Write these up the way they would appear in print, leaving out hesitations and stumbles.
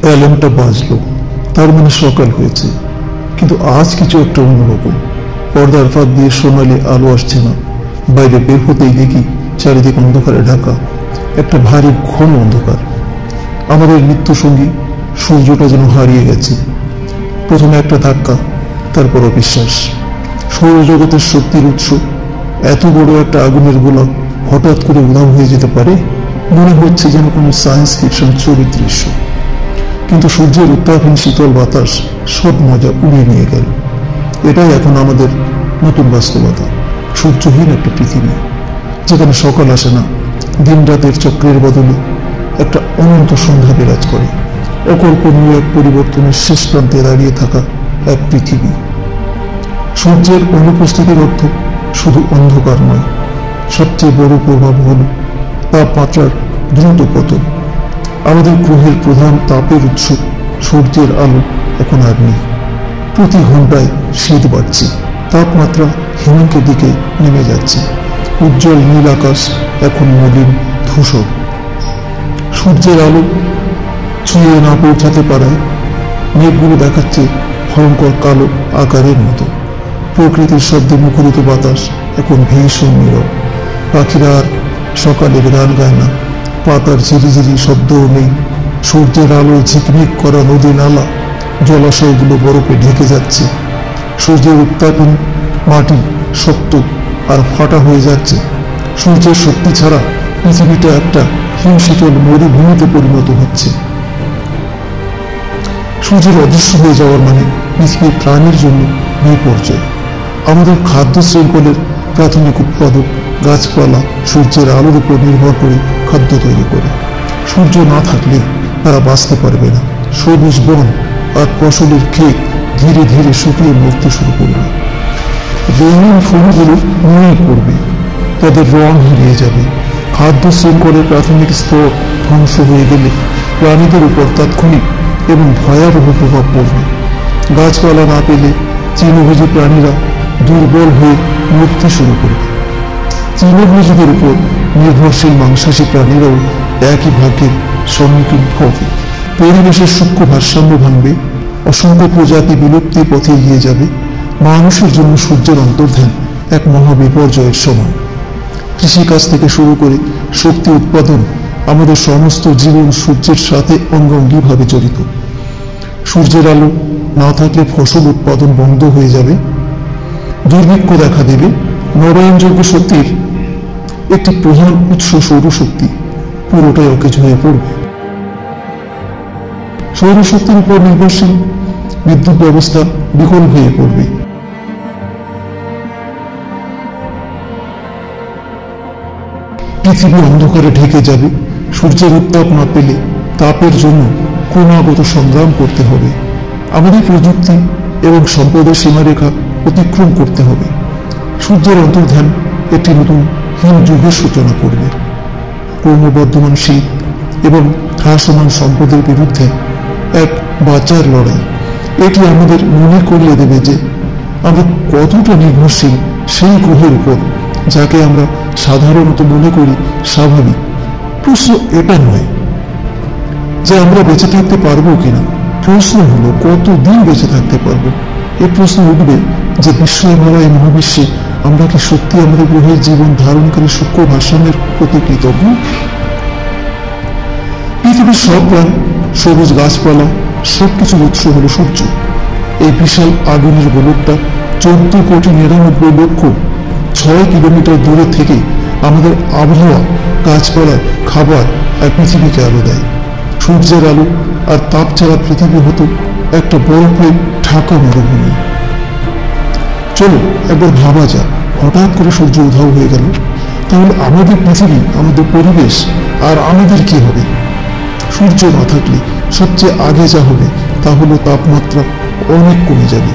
অ্যালার্মটা বাজলো, তার মানে সকাল হয়েছে। কিন্তু আজ কিছু একটা অন্যরকম। পর্দার ফাঁক দিয়ে সোনালি আলো আসছে না। বাইরে বের হতেই দেখি চারিদিক অন্ধকারে ঢাকা, একটা ভারী ঘন অন্ধকার। আমাদের নিত্যসঙ্গী সূর্যটা যেন হারিয়ে গেছে। প্রথমে একটা ধাক্কা, তারপর অবিশ্বাস। সৌরজগতের শক্তির উৎস এত বড় একটা আগুনের গোলা হঠাৎ করে উধাও হয়ে যেতে পারে? মনে হচ্ছে যেন কোনো সায়েন্স ফিকশন ছবির দৃশ্য। কিন্তু সূর্যের উত্তাপহীন শীতল বাতাস সব মজা উড়িয়ে নিয়ে গেল। এটাই এখন আমাদের নতুন বাস্তবতা। সূর্যহীন একটা পৃথিবী, যেখানে সকাল আসে না, দিন রাতের চক্রের বদলে একটা অনন্ত সন্ধ্যা বিরাজ করে। অকল্পনীয় এক পরিবর্তনের শেষ প্রান্তে দাঁড়িয়ে থাকা এক পৃথিবী। সূর্যের অনুপস্থিতির অর্থ শুধু অন্ধকার নয়, সবচেয়ে বড় প্রভাব হল তাপমাত্রার দ্রুত পতন। আমাদের গ্রহের প্রধান তাপের উৎস সূর্যের আলো এখন আর নেই। প্রতি ঘন্টায় শীত বাড়ছে, তাপমাত্রা হিমাঙ্কের দিকে নেমে যাচ্ছে। উজ্জ্বল নীল আকাশ এখন মলিন ধূসর। সূর্যের আলো ছুঁয়ে না পৌঁছাতে পারায় মেঘগুলো দেখাচ্ছে ভয়ঙ্কর কালো আকারের মতো। প্রকৃতির শব্দে মুখরিত বাতাস এখন ভীষণ নীরব। পাখিরা আর সকালের গান গায় না, পাতার ঝিরিঝিরি শব্দও নেই। সূর্যের আলোয় ঝিকমিক করা নদী নালা, জলাশয়গুলো বরফে ঢেকে যাচ্ছে। সূর্যের উত্তাপে মাটি শক্ত আর ফাটা হয়ে যাচ্ছে। সূর্যের শক্তি ছাড়া পৃথিবীটা একটা হিমশীতল মরুভূমিতে পরিণত হচ্ছে। সূর্যের অদৃশ্য হয়ে যাওয়ার মানে পৃথিবীর প্রাণীর জন্য বিপর্যয়। আমাদের খাদ্য শৃঙ্খলের প্রাথমিক উৎপাদক গাছপালা সূর্যের আলোর উপর নির্ভর করে খাদ্য তৈরি করে। সূর্য না থাকলে তারা বাঁচতে পারবে না। সবুজ বন আর ফসলের ক্ষেত ধীরে ধীরে শুকিয়ে মরতে শুরু করবে। রঙিন ফুলগুলো নুয়ে পড়বে, তাদের রং হারিয়ে যাবে। খাদ্য শৃঙ্খলের প্রাথমিক স্তর ধ্বংস হয়ে গেলে প্রাণীদের উপর তাৎক্ষণিক এবং ভয়াবহ প্রভাব পড়বে। গাছপালা না পেলে তৃণভোজী প্রাণীরা দুর্বল হয়ে মরতে শুরু করবে। তৃণভোজীদের উপর নির্ভরশীল মাংসাশী প্রাণীরাও একই ভাগ্যের সম্মুখীন হবে। পরিবেশের সূক্ষ্ম ভারসাম্য ভাঙবে, অসংখ্য প্রজাতি বিলুপ্তির পথে এগিয়ে যাবে। মানুষের জন্য সূর্যের অন্তর্ধান এক মহাবিপর্যয়ের সময়। কৃষিকাজ থেকে শুরু করে শক্তি উৎপাদন, আমাদের সমস্ত জীবন সূর্যের সাথে অঙ্গাঙ্গিভাবে জড়িত। সূর্যের আলো না থাকলে ফসল উৎপাদন বন্ধ হয়ে যাবে, দুর্ভিক্ষ দেখা দেবে। নবায়নযোগ্য শক্তির একটি প্রধান উৎস সৌরশক্তি পুরোটাই অকেজ হয়ে পড়বে। সৌরশক্তির উপর নির্ভরশীল বিদ্যুৎ ব্যবস্থা বিকল হয়ে পড়বে। পৃথিবী অন্ধকারে ঢেকে যাবে। সূর্যের উত্তাপ না পেলে তাপের জন্য ক্রমাগত সংগ্রাম করতে হবে। আমাদের প্রযুক্তি এবং সম্পদের সীমারেখা অতিক্রম করতে হবে। সূর্যের অন্তর্ধান একটি নতুন হিম যুগের সূচনা করবে। ক্রমবর্ধমান শীত এবং হ্রাসমান সম্পদের বিরুদ্ধে এক বাঁচার লড়াই। এটি আমাদের মনে করিয়ে দেবে যে আমরা কতটা নির্ভরশীল সেই গ্রহের উপর, যাকে আমরা সাধারণত মনে করি স্বাভাবিক। প্রশ্ন এটা নয় যে আমরা বেঁচে থাকতে পারবো কিনা, প্রশ্ন হলো কতদিন বেঁচে থাকতে পারবো। এই প্রশ্ন উঠবে যে বিস্ময় ভরা এই মহাবিশ্বে আমরা কি সত্যি আমাদের গ্রহের জীবন ধারণকারী সূক্ষ্ম ভারসাম্যের প্রতি কৃতজ্ঞ? পৃথিবীর সব প্রাণ, সবুজ গাছপালা, সবকিছুর উৎস হলো সূর্য। এই বিশাল আগুনের গোলকটা 14,99,06 কিলোমিটার দূরে থেকে আমাদের আবহাওয়া, গাছপালা, খাবার আর পৃথিবীকে আলো দেয়। সূর্যের আলো আর তাপ ছাড়া পৃথিবী হতো একটা বরফে ঢাকা মরুভূমি। চলো একবার ভাবা যাক, হঠাৎ করে সূর্য উধাও হয়ে গেল, তাহলে আমাদের পৃথিবী, আমাদের পরিবেশ আর আমাদের কি হবে? সূর্য না থাকলে সবচেয়ে আগে যা হবে তা হলো তাপমাত্রা অনেক কমে যাবে।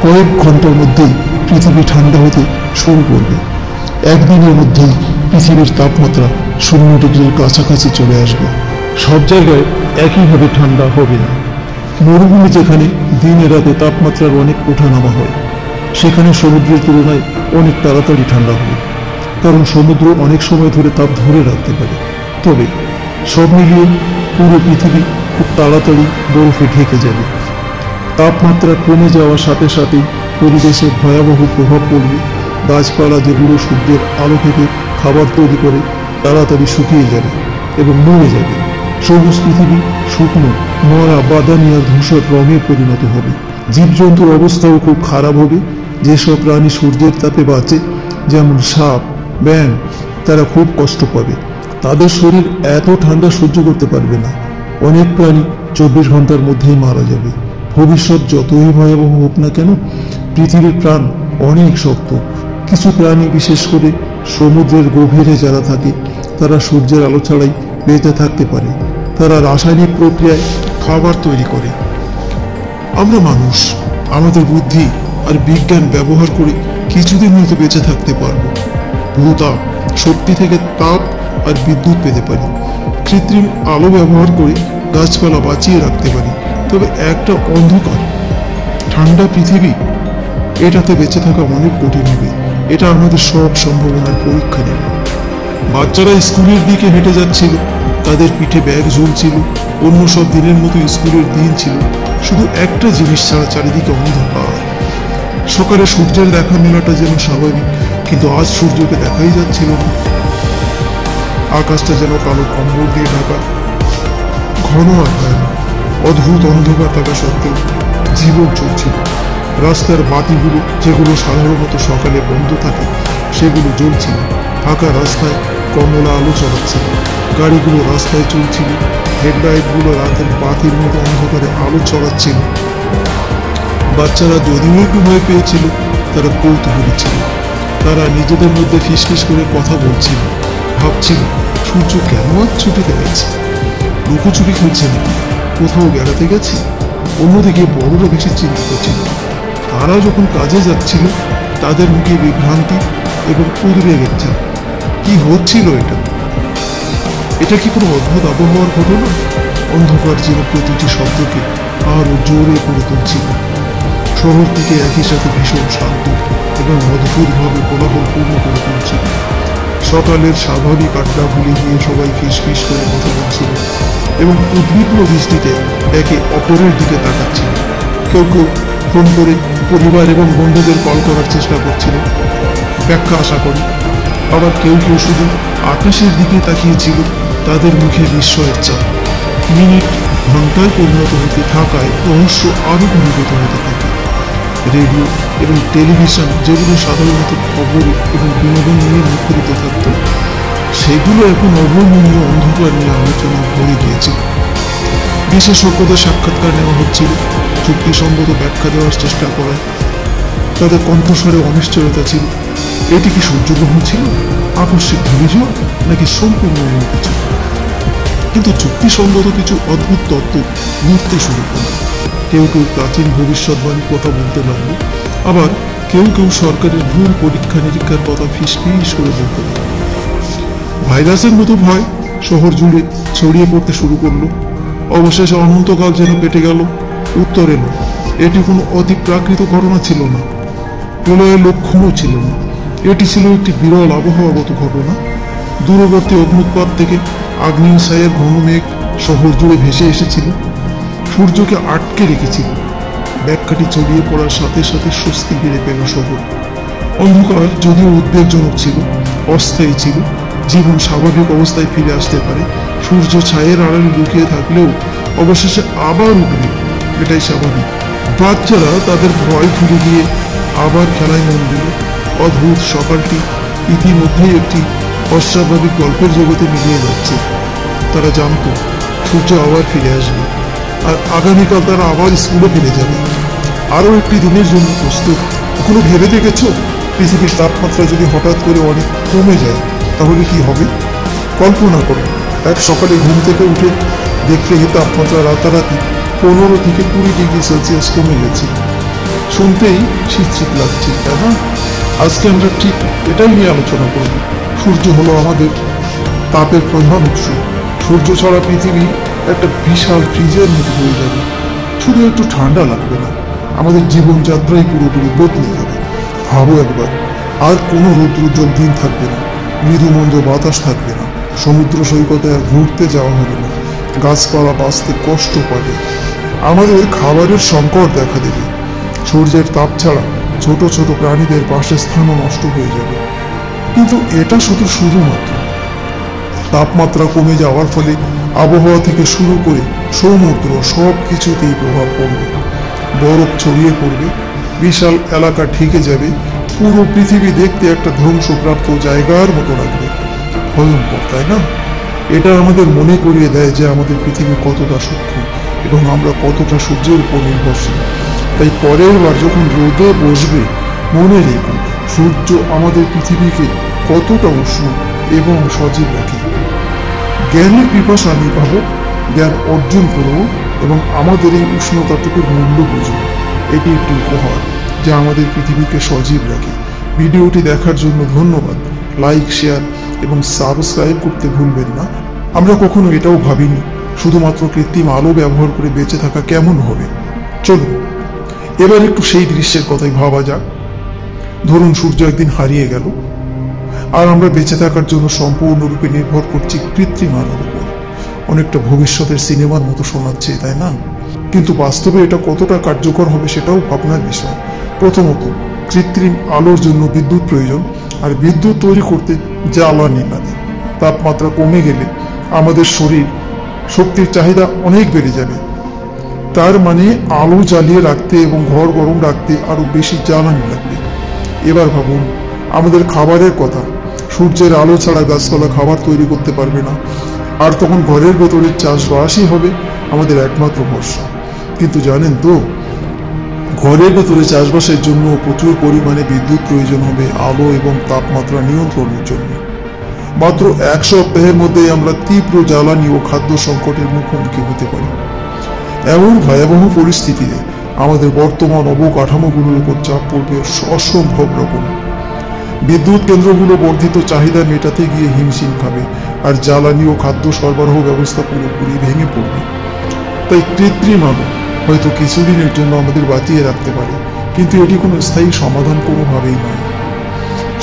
কয়েক ঘন্টার মধ্যেই পৃথিবী ঠান্ডা হতে শুরু করবে। একদিনের মধ্যেই পৃথিবীর তাপমাত্রা 0 ডিগ্রির কাছাকাছি চলে আসবে। সব জায়গায় একইভাবে ঠান্ডা হবে না। মরুভূমি যেখানে দিনে রাতে তাপমাত্রার অনেক ওঠানামা হয়, সেখানে সমুদ্রের তুলনায় অনেক তাড়াতাড়ি ঠান্ডা হবে, কারণ সমুদ্র অনেক সময় ধরে তাপ ধরে রাখতে পারে। তবে সব মিলিয়ে পুরো পৃথিবী খুব তাড়াতাড়ি বরফে ঢেকে যাবে। তাপমাত্রা কমে যাওয়ার সাথে সাথে পরিবেশে ভয়াবহ প্রভাব পড়বে। গাছপালা যেগুলো সূর্যের আলো থেকে খাবার তৈরি করে তাড়াতাড়ি শুকিয়ে যাবে এবং মরে যাবে। সবুজ পৃথিবী শুকনো, মরা, বাদামি আর ধূসর রঙে পরিণত হবে। জীবজন্তুর অবস্থাও খুব খারাপ হবে। যেসব প্রাণী সূর্যের তাপে বাঁচে, যেমন সাপ, ব্যাঙ, তারা খুব কষ্ট পাবে। তাদের শরীর এত ঠান্ডা সহ্য করতে পারবে না। অনেক প্রাণী 24 ঘন্টার মধ্যেই মারা যাবে। ভবিষ্যৎ যতই ভয়াবহ হোক না কেন, পৃথিবীর প্রাণ অনেক শক্ত। কিছু প্রাণী, বিশেষ করে সমুদ্রের গভীরে যারা থাকে, তারা সূর্যের আলো ছাড়াই বেঁচে থাকতে পারে। তারা রাসায়নিক প্রক্রিয়ায় খাবার তৈরি করে। আমরা মানুষ আমাদের বুদ্ধি আর বিজ্ঞান ব্যবহার করে কিছুদিন হয়তো বেঁচে থাকতে পারবো। ভূতাপ শক্তি থেকে তাপ আর বিদ্যুৎ পেতে পারি। কৃত্রিম আলো ব্যবহার করে গাছপালা বাঁচিয়ে রাখতে পারি। তবে একটা অন্ধকার ঠান্ডা পৃথিবী, এটাতে বেঁচে থাকা অনেক কঠিন হবে। এটা আমাদের সব সম্ভাবনার পরীক্ষা নেবে। বাচ্চারা স্কুলের দিকে হেঁটে যাচ্ছিল, তাদের পিঠে ব্যাগ ঝুলছিল। অন্য সব দিনের মতো স্কুলের দিন ছিল, শুধু একটা জিনিস ছাড়া চারিদিকে অন্ধকার। সকালে সূর্যের দেখা মেলাটা যেন স্বাভাবিক, কিন্তু আজ সূর্যকে দেখাই যাচ্ছিল না। আকাশটা যেন কালো কম্বল দিয়ে ঢাকা, ঘন আর ভয়ানক। অদ্ভুত অন্ধকার থাকা সত্ত্বেও জীবন চলছিল। রাস্তার বাতিগুলো, যেগুলো সাধারণত সকালে বন্ধ থাকে, সেগুলো জ্বলছিল। ফাঁকা রাস্তায় কমলা আলো চলাচ্ছিল। গাড়িগুলো রাস্তায় চলছিল। হেডলাইটগুলো রাতের বাতির মতো অন্ধকারে আলো ছড়াচ্ছিল। বাচ্চারা যদিও একটু ভয় পেয়েছিল, তারা কৌতূহলী ছিল। তারা নিজেদের মধ্যে ফিসফিস করে কথা বলছিল, ভাবছিল সূর্য কেন আজ ছুটিতে গেছে, লুকোচুরি খেলছে নাকি, কোথাও বেড়াতে গেছে। অন্যদিকে বড়রা বেশি চিন্তিত ছিল। তারা যখন কাজে যাচ্ছিল, তাদের মুখে বিভ্রান্তি এবং উদ্বেগের ছাপ। কি হচ্ছিল এটা? এটা কি কোনো অদ্ভুত আবহাওয়ার ঘটনা? অন্ধকার যেন প্রতিটি শব্দকে আরো জোরে করে তুলছিল। শহরটিকে একই সাথে ভীষণ শান্ত এবং অদ্ভুতভাবে কোলাহলপূর্ণ করে তুলছিল। সকালের স্বাভাবিক আড্ডা ভুলে গিয়ে সবাই ফিসফিস করে কথা বলছিল এবং উদ্বিগ্ন দৃষ্টিতে একে অপরের দিকে তাকাচ্ছিল। কেউ কেউ ফোন করে পরিবার এবং বন্ধুদের কল করার চেষ্টা করছিল, ব্যাখ্যা আশা করে। আবার কেউ কেউ শুধু আকাশের দিকে তাকিয়েছিল, তাদের মুখে বিস্ময়ের চাপ। মিনিট ঘন্টায় পরিণত হতে থাকায় রহস্য আরো ঘনীভূত হতে থাকে। রেডিও এবং টেলিভিশন, যেগুলো সাধারণত খবর এবং বিনোদন নিয়ে মুখরিত থাকত, সেগুলো এখন অবর্ণনীয় অন্ধকার নিয়ে আলোচনা ভরে গিয়েছিল। বিশেষজ্ঞদের সাক্ষাৎকার নেওয়া হচ্ছিল, যুক্তিসঙ্গত ব্যাখ্যা দেওয়ার চেষ্টা করায়। তাদের কণ্ঠস্বরে অনিশ্চয়তা ছিল। এটি কি সূর্যগ্রহণ ছিল, আকস্মিক ঘূর্ণিঝড়, নাকি সম্পূর্ণ অন্য কিছু? কিন্তু যুক্তিসঙ্গত কিছু অদ্ভুত তত্ত্ব ঘুরতে শুরু করল। কেউ কেউ প্রাচীন ভবিষ্যৎবাণীর কথা বলতে লাগল, আবার কেউ কেউ সরকারের ভুল পরীক্ষা নিরীক্ষার কথা ফিসফিস করে বলতে লাগল। ভাইরাসের মতো ভয় শহর জুড়ে ছড়িয়ে পড়তে শুরু করলো। অবশেষে অনন্তকাল যেন কেটে গেল। উত্তর এলো, এটি কোনো অতি প্রাকৃত ঘটনা ছিল না, প্রলয়ের লক্ষণও ছিল না। এটি ছিল একটি বিরল আবহাওয়াগত ঘটনা। দূরবর্তী অগ্নুৎপাত থেকে আগ্নেয় ছায়ের ঘন মেঘ শহর জুড়ে ভেসে এসেছিল, সূর্যকে আটকে রেখেছিল। ব্যাখ্যাটি ছড়িয়ে পড়ার সাথে সাথে স্বস্তি ফিরে পেল শহর। অন্ধকার যদিও উদ্বেগজনক ছিল, অস্থায়ী ছিল। জীবন স্বাভাবিক অবস্থায় ফিরে আসতে পারে। সূর্য ছায়ের আড়ালে লুকিয়ে থাকলেও অবশেষে আবার উঠবে, এটাই স্বাভাবিক। বাচ্চারা তাদের ভয় ভুলে গিয়ে আবার খেলায় মন দিল। অদ্ভুত সকালটি ইতিমধ্যেই একটি অস্বাভাবিক গল্পের জগতে মিলিয়ে যাচ্ছে। তারা জানত সূর্য আবার ফিরে আসবে, আর আগামীকাল তারা আবার স্কুলে ফিরে যাবে। আরও একটি দিনের জন্য প্রস্তুত। কখনো ভেবে দেখেছ, পৃথিবীর তাপমাত্রা যদি হঠাৎ করে অনেক কমে যায়, তাহলে কি হবে? কল্পনা করো, এক সকালে ঘুম থেকে উঠে দেখলে তাপমাত্রা রাতারাতি 15 থেকে 20 ডিগ্রি সেলসিয়াস কমে গেছে। শুনতেই শীত শীত লাগছে, তাই না? আজকে আমরা ঠিক এটাই নিয়ে আলোচনা করব। সূর্য হলো আমাদের তাপের প্রধান উৎস। সূর্য ছাড়া পৃথিবী একটা বিশাল ফ্রিজের মতো হয়ে যাবে। শুধু একটু ঠান্ডা লাগবে না, আমাদের জীবনযাত্রাই পুরোপুরি বদলে যাবে। ভাবো একবার, আর কোনো রৌদ্রোজ্জ্বল দিন থাকবে না, মৃদুমন্দ বাতাস থাকবে না, সমুদ্র সৈকতে আর ঘুরতে যাওয়া হবে না। গাছপালা বাঁচতে কষ্ট পাবে, আমাদের খাবারের সংকট দেখা দেবে। সূর্যের তাপ ছাড়া ছোট ছোট প্রাণীদের বাসস্থানও নষ্ট হয়ে যাবে। কিন্তু এটা শুধুমাত্র তাপমাত্রা কমে যাওয়ার ফলে আবহাওয়া থেকে শুরু করে সমুদ্র সব কিছুতেই প্রভাব পড়বে। বরফ ছড়িয়ে পড়বে, বিশাল এলাকা ঢেকে যাবে, পুরো পৃথিবী দেখতে একটা ধ্বংসপ্রাপ্ত জায়গার মতো লাগবে। ভয়ঙ্কর, তাই না? এটা আমাদের মনে করিয়ে দেয় যে আমাদের পৃথিবী কতটা সূক্ষ্ম এবং আমরা কতটা সূর্যের উপর নির্ভরশীল। তাই পরের বার যখন রোদে বসবে, মনে রেখো সূর্য আমাদের পৃথিবীকে কতটা উষ্ণ এবং সজীব রাখে। জ্ঞানের পিপাসা নিভাবো, জ্ঞান অর্জন করব এবং আমাদের এই উষ্ণতাটুকুর মূল্য বুঝব। এটি একটি উপহার যা আমাদের পৃথিবীকে সজীব রাখে। ভিডিওটি দেখার জন্য ধন্যবাদ। লাইক, শেয়ার এবং সাবস্ক্রাইব করতে ভুলবেন না। আমরা কখনো এটাও ভাবিনি শুধুমাত্র কৃত্রিম আলো ব্যবহার করে বেঁচে থাকা কেমন হবে। চলুন এবার একটু সেই দৃশ্যের কথাই ভাবা যাক। ধরুন সূর্য একদিন হারিয়ে গেল, আর আমরা বেঁচে থাকার জন্য সম্পূর্ণরূপে নির্ভর করছি কৃত্রিম আলোর উপর। অনেকটা ভবিষ্যতের সিনেমার মতো শোনাচ্ছে, তাই না? কিন্তু বাস্তবে এটা কতটা কার্যকর হবে সেটাও ভাবনার বিষয়। প্রথমত, কৃত্রিম আলোর জন্য বিদ্যুৎ প্রয়োজন, আর বিদ্যুৎ তৈরি করতে জ্বালানি লাগে। তাপমাত্রা কমে গেলে আমাদের শরীর শক্তির চাহিদা অনেক বেড়ে যাবে। তার মানে আলো জ্বালিয়ে রাখতে এবং ঘর গরম রাখতে আরো বেশি জ্বালানি লাগবে। এবার ভাবুন আমাদের খাবারের কথা। সূর্যের আলো ছাড়া গাছপালা খাবার তৈরি করতে পারবে না, আর তখন ঘরের ভেতরে চাষবাসই হবে আমাদের একমাত্র ভরসা। কিন্তু জানেন তো, ঘরের ভেতরে চাষবাসের জন্য প্রচুর পরিমাণে বিদ্যুৎ প্রয়োজন হবে আলো এবং তাপমাত্রা নিয়ন্ত্রণের জন্য। মাত্র এক সপ্তাহের মধ্যেই আমরা তীব্র জ্বালানি ও খাদ্য সংকটের মুখোমুখি হতে পারি। এমন ভয়াবহ পরিস্থিতিতে আমাদের বর্তমান অবকাঠামোগুলোর উপর চাপ পড়বে অসম্ভব রকম। বিদ্যুৎ কেন্দ্রগুলো বর্ধিত চাহিদা মেটাতে গিয়ে হিমশিম খাবে, আর জ্বালানি ও খাদ্য সরবরাহ ব্যবস্থা পুরোপুরি ভেঙে পড়বে। তাই কৃত্রিম আলো হয়তো কিছুদিনের জন্য আমাদের বাঁচিয়ে রাখতে পারে, কিন্তু এটি কোনো স্থায়ী সমাধান কোনোভাবেই নয়।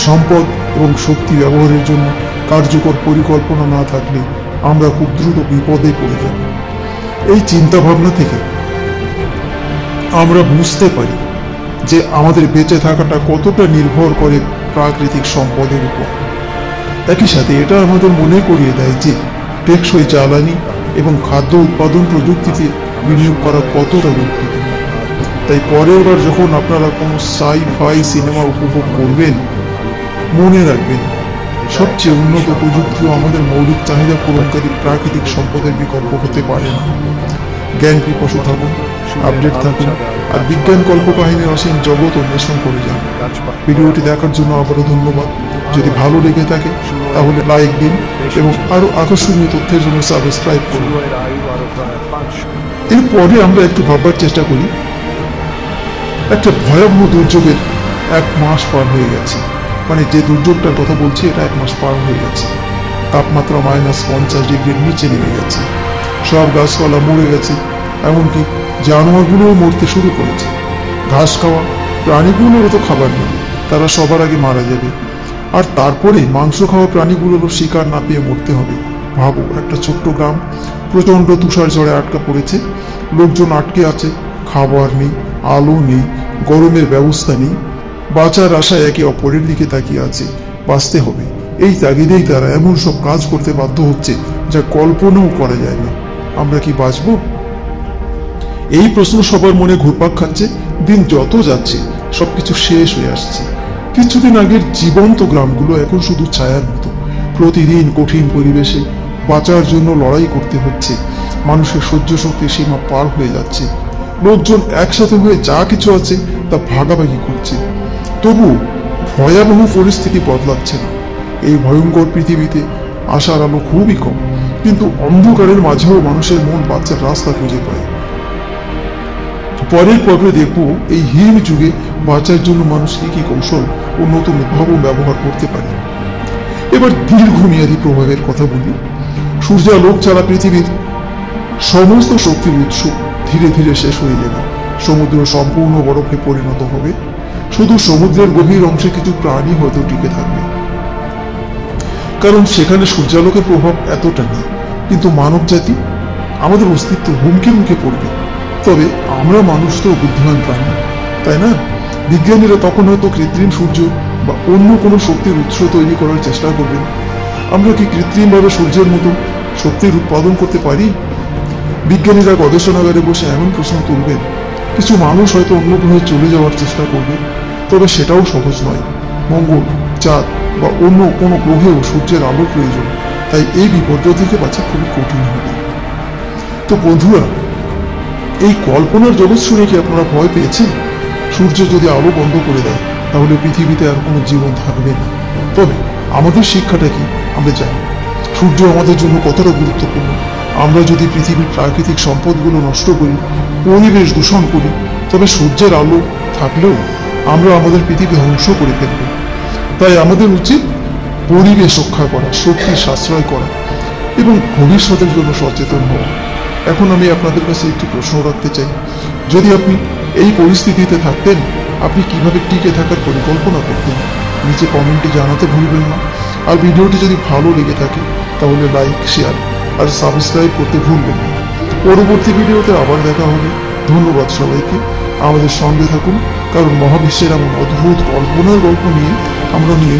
সম্পদ এবং শক্তি ব্যবহারের জন্য কার্যকর পরিকল্পনা না থাকলে আমরা খুব দ্রুত বিপদে পড়ে যাব। এই চিন্তা ভাবনা থেকে আমরা বুঝতে পারি যে আমাদের বেঁচে থাকাটা কতটা নির্ভর করে প্রাকৃতিক সম্পদের উপর। একই সাথে এটা আমাদের মনে করিয়ে দেয় যে টেকসই জ্বালানি এবং খাদ্য উৎপাদন প্রযুক্তিতে বিনিয়োগ করা কতটা গুরুত্বপূর্ণ। তাই পরের বার যখন আপনারা কোনো সাই-ফাই সিনেমা উপভোগ করবেন, মনে রাখবেন সবচেয়ে উন্নত প্রযুক্তিও আমাদের মৌলিক চাহিদা পূরণকারী প্রাকৃতিক সম্পদের বিকল্প হতে পারে না। জ্ঞান পিপাসু থাকুন, আপডেট থাকুন, আর বিজ্ঞান কল্পকাহিনীর অসীম জগৎ অন্বেষণ করে যান। ভিডিওটি দেখার জন্য আবারও ধন্যবাদ। যদি ভালো লেগে থাকে তাহলে লাইক দিন এবং আরো আকর্ষণীয় তথ্যের জন্য সাবস্ক্রাইব করুন। এরপরে আমরা একটু ভাববার চেষ্টা করি, একটা ভয়াবহ দুর্যোগের 1 মাস পার হয়ে গেছে। মানে যে দুর্যোগটার কথা বলছি এটা 1 মাস পার হয়ে গেছে। তাপমাত্রা -50 ডিগ্রির নিচে নেমে গেছে, সব গাছপালা মরে গেছে, এমনকি জানোয়ারগুলোও মরতে শুরু করেছে। ঘাস খাওয়া প্রাণীগুলোরও তো খাবার নেই, তারা সবার আগে মারা যাবে। আর তারপরে মাংস খাওয়া প্রাণীগুলোরও শিকার না পেয়ে মরতে হবে। ভাবো, একটা ছোট্ট গ্রাম প্রচন্ড তুষার ঝড়ে আটকা পড়েছে, লোকজন আটকে আছে, খাবার নেই, আলো নেই, গরমের ব্যবস্থা নেই। বাঁচার আশায় একে অপরের দিকে তাকিয়ে আছে, বাঁচতে হবে। এই তাগিদেই তারা এমন সব কাজ করতে বাধ্য হচ্ছে যা কল্পনাও করা যায় না। আমরা কি বাঁচবো? এই প্রশ্ন সবার মনে ঘুরপাক খাচ্ছে। দিন যত যাচ্ছে সবকিছু শেষ হয়ে আসছে। কিছুদিন আগের জীবন্ত গ্রামগুলো এখন শুধু ছায়ার মতো। প্রতিদিন কঠিন পরিবেশে বাঁচার জন্য লড়াই করতে হচ্ছে। মানুষের সহ্য শক্তির সীমা পার হয়ে যাচ্ছে। লোকজন একসাথে হয়ে যা কিছু আছে তা ভাগাভাগি করছে, তবু ভয়াবহ পরিস্থিতি বদলাচ্ছে না। এই ভয়ঙ্কর পৃথিবীতে আশার আলো খুবই কম, কিন্তু অন্ধকারের মাঝেও মানুষের মন বাঁচার রাস্তা খুঁজে পায়। পরের পর্বে দেখব এই হিম যুগে বাঁচার জন্য মানুষ কি কৌশল ও নতুন উদ্ভাবন ব্যবহার করতে পারে। এবার দীর্ঘমেয়াদী প্রভাবের কথা বলি। সূর্যালোক ছাড়া পৃথিবীর সমস্ত শক্তির উৎস ধীরে ধীরে শেষ হয়ে যাবে। সমুদ্র সম্পূর্ণ বরফে পরিণত হবে। শুধু সমুদ্রের গভীর অংশে কিছু প্রাণী হয়তো টিকে থাকবে, কারণ সেখানে সূর্যালোকের প্রভাব এতটা নেই। কিন্তু মানব জাতি আমাদের অস্তিত্ব হুমকির মুখে পড়বে। তবে আমরা মানুষ তো বুদ্ধিমান প্রাণী, তাই না? বিজ্ঞানীরা তখন হয়তো কৃত্রিম সূর্য বা অন্য কোনো শক্তির উৎস তৈরি করার চেষ্টা করবেন। আমরা কি কৃত্রিমভাবে সূর্যের মতো শক্তির উৎপাদন করতে পারি? বিজ্ঞানীরা গবেষণাগারে বসে এমন প্রশ্ন তুলবেন। কিছু মানুষ হয়তো অন্য গ্রহে চলে যাওয়ার চেষ্টা করবে, তবে সেটাও সহজ নয়। মঙ্গল, চাঁদ বা অন্য কোনো গ্রহেও সূর্যের আলোর প্রয়োজন, তাই এই বিপর্যয় থেকে বাঁচা খুবই কঠিন হবে। তো বন্ধুরা, এই কল্পনার জগৎ শুনে কি আপনারা ভয় পেয়েছেন? সূর্য যদি আলো বন্ধ করে দেয় তাহলে পৃথিবীতে আর কোনো জীবন থাকবে না। তবে আমাদের শিক্ষাটা কি আমরা জানি। সূর্য আমাদের জন্য কতটা গুরুত্বপূর্ণ। আমরা যদি পৃথিবীর প্রাকৃতিক সম্পদগুলো নষ্ট করি, পরিবেশ দূষণ করি, তবে সূর্যের আলো থাকলেও আমরা আমাদের পৃথিবী ধ্বংস করে ফেলব। তাই আমাদের উচিত পরিবেশ রক্ষা করা, শক্তি সাশ্রয় করা এবং ভবিষ্যতের জন্য সচেতন হওয়া। এখন আমি আপনাদের কাছে একটি প্রশ্ন রাখতে চাই। যদি আপনি এই পরিস্থিতিতে থাকতেন, আপনি কিভাবে টিকে থাকার পরিকল্পনা করতেন? নিচে কমেন্টে জানাতে ভুলবেন না। আর ভিডিওটি যদি ভালো লেগে থাকে তাহলে লাইক, শেয়ার আর সাবস্ক্রাইব করতে ভুলবেন না। পরবর্তী ভিডিওতে আবার দেখা হবে। ধন্যবাদ সবাইকে। আমাদের সঙ্গে থাকুন, কারণ মহাবিশ্বের এমন অদ্ভুত কল্পনার গল্প নিয়ে আমরা নিয়ে